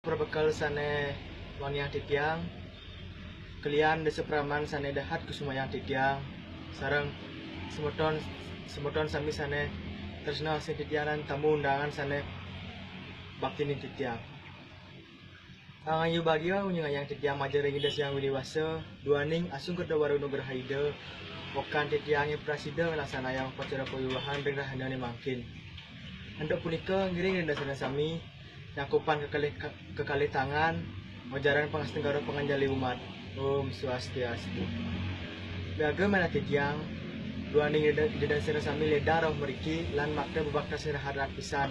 Berbekal sane wanyang titiang kalian desa praman sane dahat kusumayang titiang sareng semeton sami sane tresna sing titianan tamu undangan sane bakti ning titiang. Angayu bagio unyang titiang majareng ida siang widiwasa duaning asung kada waru nugrahaida okan titiange prasida laksana yang upacara pawiwahan ring rahanane mangkin. Handok punika ngiring dasana sami nyakupan kekalih tangan majaran pangastenggara panganjali umat. Om Swastiastu. Biaga mana titiang duaning dasana sami ledang roh meriki lan makna bebakta sirahat pisan.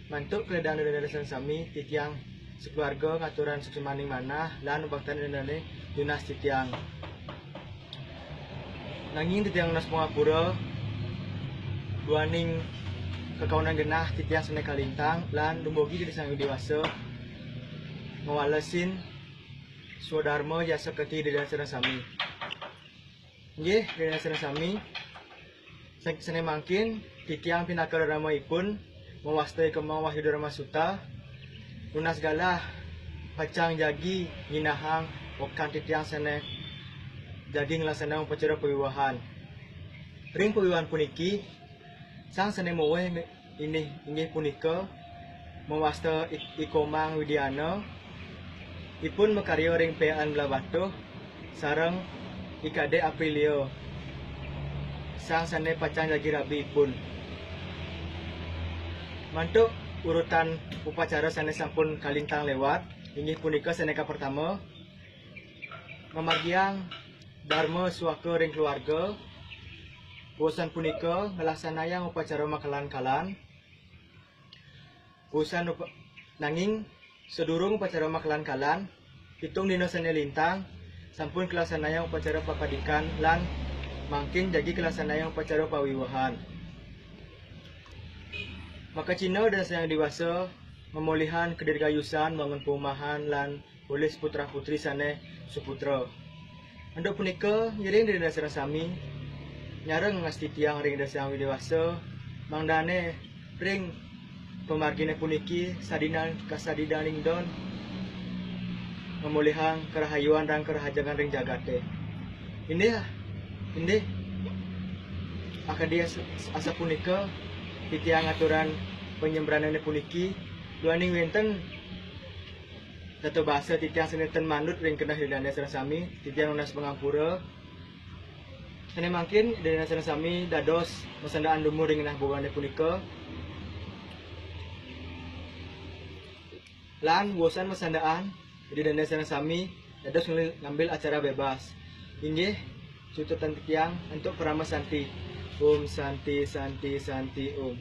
Mantuk keledang dasana sami titiang sekeluarga ngaturan suksemaning manah lan baktan dendane dinas titiang. Nanging titiang nas pangapura duaning kekaunan genah titiang sene kalintang lan dumbogi di sang dewasa ngawalesin swadharma jasa keti di dasana sami. Nggih, di dasana sami sene mangkin titiang pinaka ramaipun mewastai kemawah Yudharma Suta lunas galah pacang jagi nginahang okan titiang sene jagi ngelaksana upacara pawiwahan. Ring pawiwahan puniki sang sene mowe ini inggih punika mewasta Ikomang Widiana ipun makarya ring Peaan Blabatuh sareng Ikade Aprilio sang sane pacang jagi rabi ipun. Mantuk urutan upacara sane sampun kalintang lewat inggih punika sane pertama memargiang dharma suwaka ring keluarga. Urusan punika ngelaksanayang upacara makalan-kalan. Nanging sedurung upacara makalan-kalan, hitung dina sane lintang sampun kelaksanayang upacara papadikan lan mangkin jagi kelaksanayang upacara pawiwahan. Maka Cina dan sayang dewasa memulihan kedirgayusan bangun perumahan lan polis putra putri sane suputra. Andok punika ngiring dari dasar sami nyareng ngasti tiang ring dasang widewasa mangdane ring pemargine puniki sadinan kasadidaning don memulihang kerahayuan dan kerahajangan ring jagate. Ini akadia asa punika titiang aturan penyembranane puniki duaning wenten datu bahasa titiang seneten manut ring kenah hidane sami titiang unas pengampura. Sene mangkin dari nasana sami dados masandaan dumur ring nah bogane punika. Lan bosan masandaan di nasana sami dados ngambil acara bebas. Inggih cututan titiang untuk Parama Santi. Om Santi Santi Santi Om.